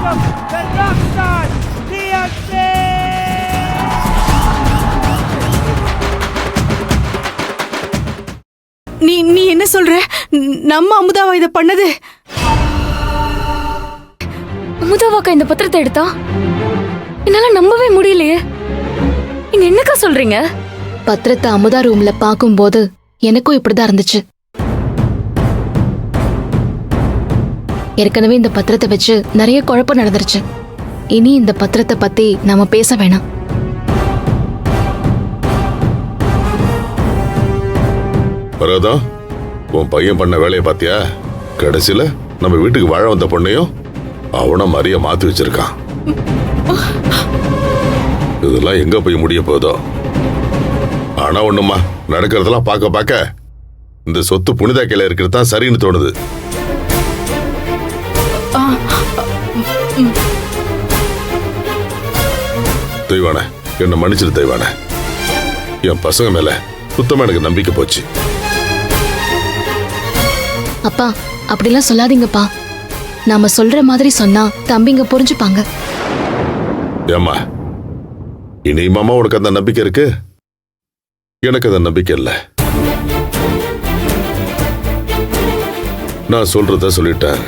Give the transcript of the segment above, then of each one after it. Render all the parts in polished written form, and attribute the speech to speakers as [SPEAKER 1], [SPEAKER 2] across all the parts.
[SPEAKER 1] welcome the Rockstar DMC!
[SPEAKER 2] நீ என்ன சொல்ற? நம்ம அமுதாவா இத பண்ணது?
[SPEAKER 3] அமுதாவாக்கா இந்த பத்திரத்தை எடுத்தா? என்னால நம்பவே முடியலையே. நீங்க என்னக்கா சொல்றீங்க?
[SPEAKER 4] பத்திரத்தை அமுதா ரூம்ல பாக்கும்போது எனக்கும் இப்படிதான் இருந்துச்சு. ஏற்கனவே இந்த பத்திரத்தை வச்சு நிறைய குழப்பம் நடந்துருச்சு. இனி இந்த பத்திரத்தை பத்தி நாம பேச வேணாம்.
[SPEAKER 5] வரதா, உன் பையன் பண்ண வேலையை பாத்தியா? கடைசியில நம்ம வீட்டுக்கு வாழ வந்த பொண்ணையும் அவன மாதிரிய மாத்தி வச்சிருக்கான். இதெல்லாம் எங்க போய் முடிய போதோ. ஆனா ஒண்ணுமா, நடக்கிறதெல்லாம் பார்க்க பார்க்க இந்த சொத்து புனிதா கையில இருக்கிறது தான் சரின்னு தோணுது. தெய்வான, என்ன மன்னிச்சிரு தெய்வான. என் பசங்க மேல சுத்தமா எனக்கு நம்பிக்கை போச்சு.
[SPEAKER 4] அப்பா, அப்படிலாம் சொல்லாதீங்கப்பா. நாம சொல்ற மாதிரி சொன்னா தம்பிங்க புரிஞ்சுப்பாங்க.
[SPEAKER 5] ஏம்மா, இனிமாமா உனக்கு அந்த நம்பிக்கை இருக்கு? எனக்கு அந்த நம்பிக்கை இல்ல. நான் சொல்றத சொல்லிட்டேன்.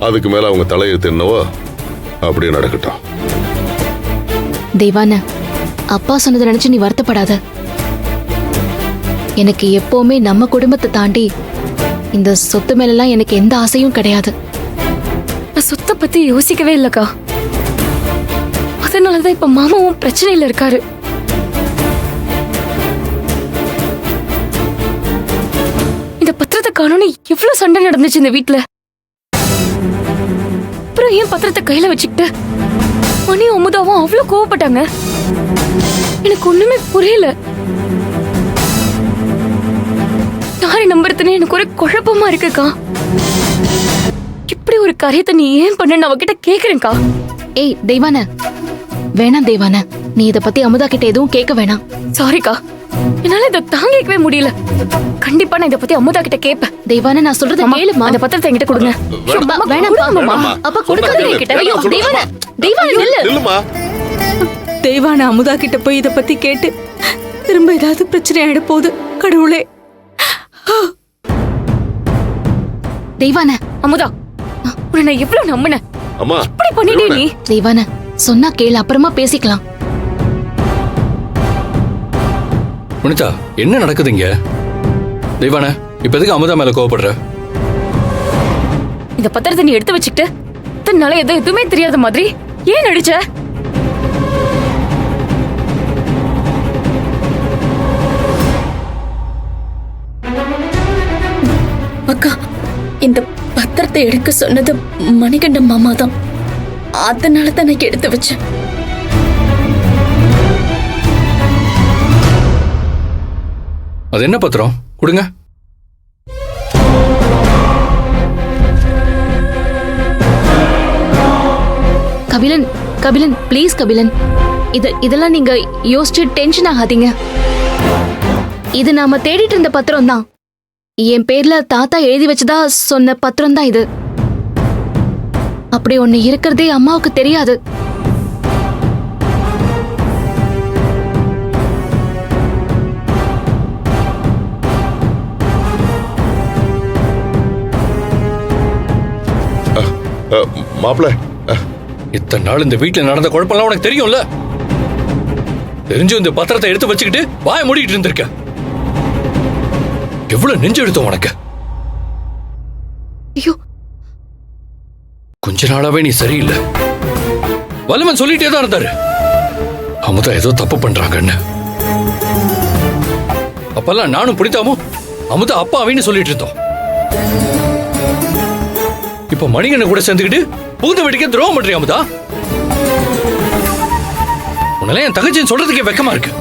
[SPEAKER 5] அதுக்கு மேல அவங்க தலையெழுத்து என்னவோ அப்படியே நடக்கட்டும்.
[SPEAKER 4] தெய்வான, அப்பா சொன்னதை நினைச்சு நீ வருத்தப்படாத. எனக்கு எப்பவுமே நம்ம குடும்பத்தை தாண்டி இந்த சொத்து மேலாம் எனக்கு எந்த ஆசையும் கிடையாது.
[SPEAKER 3] நான் சொத்தை பத்தி யோசிக்கவே இல்லக்கா. அதனாலதான் இப்ப மாமாவும் பிரச்சனையில இருக்காரு. இந்த பத்திரத்தை காணோன்னு எவ்வளவு சண்டை நடந்துச்சு இந்த வீட்டுல. அப்புறம் ஏன் பத்திரத்தை கையில வச்சுக்கிட்டு மணியும் அமுதாவும் அவ்வளவு கோவப்பட்டாங்க? எனக்கு ஒண்ணுமே புரியல. யாரை நம்புறதுன்னு எனக்கு ஒரு குழப்பமா இருக்குக்கா. இப்படி ஒரு காரியத்தை நீ ஏன் பண்ண அவகிட்ட கேக்குறேன்க்கா.
[SPEAKER 4] ஏய் தெய்வான, வேணாம் தெய்வான, நீ இத பத்தி அமுதா கிட்ட எதுவும் கேட்க வேணாம்.
[SPEAKER 3] சாரிக்கா, என்னால இதை தாங்கிக்கவே முடியல. கண்டிப்பா நான் இத பத்தி அமுதா கிட்ட கேட்பேன்.
[SPEAKER 4] தெய்வான, நான் சொல்றத கேளுமா.
[SPEAKER 3] அந்த பத்திரத்தை என்கிட்ட கொடுங்க.
[SPEAKER 4] வேணாம் அப்பா, கொடுக்காதீங்க என்கிட்ட. ஐயோ தெய்வான, தெய்வான நில்லுமா.
[SPEAKER 2] தெய்வான அமுதா கிட்ட போய் இத பத்தி கேட்டு திரும்ப ஏதாவது பிரச்சனை ஆயிட போகுது. கடவுளே.
[SPEAKER 4] தெய்வான,
[SPEAKER 3] அமுதா, உன்னை நான் எவ்வளவு நம்பினேன்.
[SPEAKER 5] அம்மா,
[SPEAKER 3] இப்படி பண்ணிட்டே நீ.
[SPEAKER 4] தெய்வான, சொன்னா கேளு, அப்புறமா பேசிக்கலாம்.
[SPEAKER 6] புனிதா, என்ன நடக்குதுங்க? தெய்வான, இப்ப எதுக்கு அமுதா மேல கோவப்படுற?
[SPEAKER 3] இந்த பத்திரத்தை நீ எடுத்து வச்சுக்கிட்டு தன்னால எதுவுமே தெரியாத மாதிரி ஏன் நடிச்ச?
[SPEAKER 7] அக்கா, இந்த பத்திரத்தை எடுக்க சொன்னது மணிகண்டன் மாமா தான். அதனால தான் நான் எடுத்து வச்சேன்.
[SPEAKER 6] அது என்ன பத்திரம்? கொடுங்க.
[SPEAKER 4] கபிலன், கபிலன் ப்ளீஸ் கபிலன், இதெல்லாம் நீங்க யோசிச்சு டென்ஷன் ஆகாதீங்க. இது நாம தேடிட்டு இருந்த பத்திரம் தான். என் பேர்ல தாத்தா எழுதி வச்சதா சொன்ன பத்திரம் தான் இது. அப்படி ஒண்ணு இருக்கிறதே அம்மாவுக்கு தெரியாது.
[SPEAKER 5] மாப்பிள்ள,
[SPEAKER 6] இத்தனை நாள் இந்த வீட்டுல நடந்த குழப்பம்லாம் உனக்கு தெரியும்ல? தெரிஞ்சு இந்த பத்திரத்தை எடுத்து வச்சுக்கிட்டு வாய மூடிட்டு இருந்திருக்க. எவ்வளவு நெஞ்சு எடுத்தோம் உனக்கு.
[SPEAKER 4] ஐயோ,
[SPEAKER 6] கொஞ்ச நாளாவே நீ சரியில்லை. வல்லவன் சொல்லிட்டே தான் இருந்தாரு அமுதா ஏதோ தப்பு பண்றாங்கன்னு. அப்பெல்லாம் நானும் புனிதாவும் அமுதா அப்பாவின்னு சொல்லிட்டு இருந்தோம். இப்ப மணிகண்ண கூட சேர்ந்துக்கிட்டு பூந்த வீட்டுக்கே துரோகம் பண்றியா அமுதா? உன்னால என் தங்கச்சின்னு சொல்றதுக்கே வெக்கமா இருக்கு.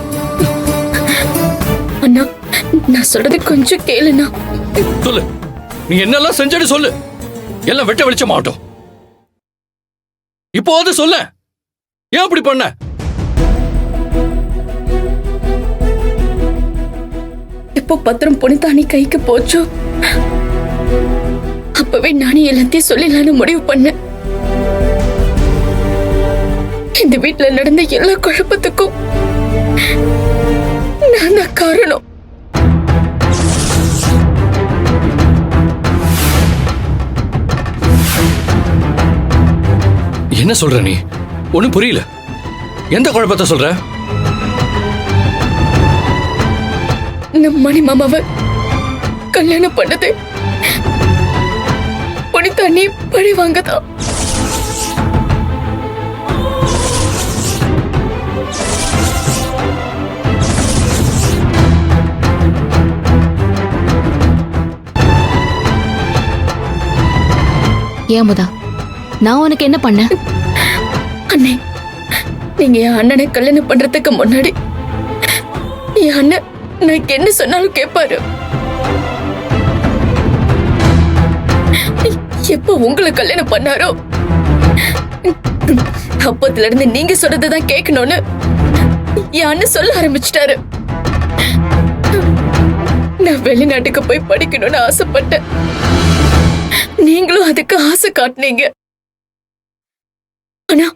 [SPEAKER 7] அண்ணா, நான் சொல்றது கொஞ்சம் கேளுண்ணா.
[SPEAKER 6] சொல்லு, நீ என்னெல்லாம் செஞ்சேன்னு சொல்லு. எல்லாம் வெட்ட வெளிச்ச மாட்டோம். இப்போ அது சொல்ல, ஏன் அப்படி பண்ண?
[SPEAKER 7] எப்போ பத்திரம் புனிதானி கைக்கு போச்சோ அப்பவே நானே எல்லாத்தையும் சொல்லலான்னு முடிவு பண்ணேன். இந்த வீட்டுல நடந்த எல்லா குழப்பத்துக்கும் நான் தான் காரணம்.
[SPEAKER 6] என்ன சொல்ற நீ? ஒண்ணும் புரியல. எந்த குழப்பத்தை சொல்ற?
[SPEAKER 7] நம் மணி மாமாவை கல்யாணம் பண்ணது புனிதா நீ பழி வாங்கதான்.
[SPEAKER 4] ஏன் அமுதா, நான் உனக்கு என்ன பண்ணேன்?
[SPEAKER 7] அண்ணே, நீங்க என் அண்ணனை கல்யாணம் பண்றதுக்கு முன்னாடி என் அண்ணன் நான் என்ன சொன்னாலும் கேட்பாரு. எப்ப உங்களை கல்யாணம் பண்ணாரோ அப்பத்துல இருந்து நீங்க சொல்றதுதான் கேட்கணும்னு என் அண்ணன் சொல்ல ஆரம்பிச்சிட்டாரு. நான் வெளிநாட்டுக்கு போய் படிக்கணும்னு ஆசைப்பட்டேன். நீங்களும் அதுக்கு ஆசை காட்டினீங்க. ஆனா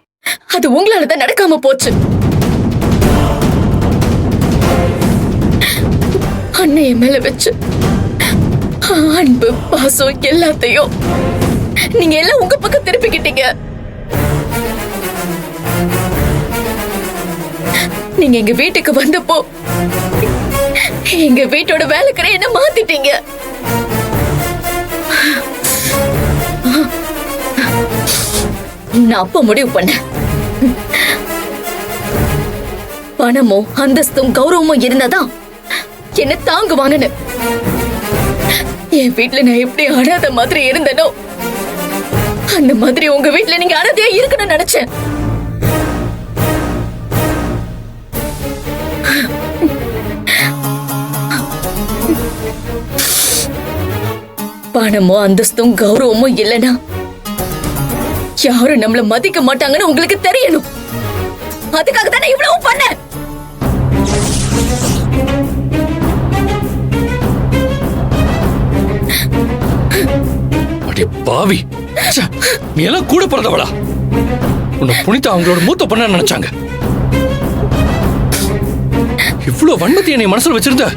[SPEAKER 7] அது உங்களாலதான் நடக்காம போச்சு. அண்ணைய மேல வச்சு அன்பு பாசம் எல்லாத்தையும் நீங்க எல்லாம் உங்க பக்கம் திருப்பிக்கிட்டீங்க. நீங்க எங்க வீட்டுக்கு வந்தப்போ எங்க வீட்டோட வேலைக்கார என்ன மாத்திட்டீங்க. நான் அப்ப முடிவு பண்ணேன், பணமும் அந்தஸ்தும் கௌரவமும் இருந்தாதான் என்ன தாங்குவாங்கன்னு. என் வீட்டுல நான் எப்படி அனாத மாதிரி இருந்தனோ அந்த மாதிரி உங்க வீட்டுல நீங்க அனாதையா இருக்கணும்னு நினைச்சேன். பணமும் அந்தஸ்தும் கௌரவமும் இல்லைன்னா யாரும் நம்மள மதிக்க மாட்டாங்கன்னு உங்களுக்கு தெரியணும். அதுக்காக தான் நான் இவ்வளவு பண்ணேன்.
[SPEAKER 6] அடி பாவி, ச்சே, நீ எல்லாம் கூட பிறந்தவளா? உன்னை புனிதா அவங்களோட மூத்த பொண்ணா நினைச்சாங்க. இவ்வளவு வன்மத்தை என்னை மனசுல வச்சிருந்த.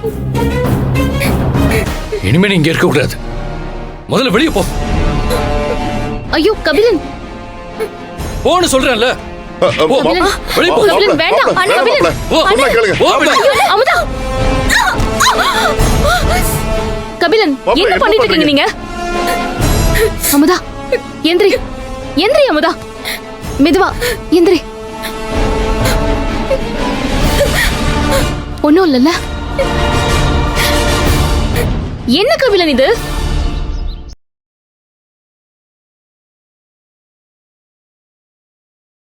[SPEAKER 6] இனிமே நீ இங்க இருக்க கூடாது. முதல்ல வெளியே போ.
[SPEAKER 4] ஐயோ கபிலன்,
[SPEAKER 6] போன்னு சொல்றேன்ல. போ, வெளியே போ.
[SPEAKER 4] கபிலன் வேண்டாம். அண்ணா, கபிலன்.
[SPEAKER 6] போ, வெளியே.
[SPEAKER 4] அமுதா, கபிலன் என்ன பண்ணிட்டு இருக்கீங்க நீங்க? அமுதா எந்திரி, எந்திரி அமுதா, மெதுவா எந்திரி. ஒண்ணும் இல்லல்ல. என்ன கபிலன் இது?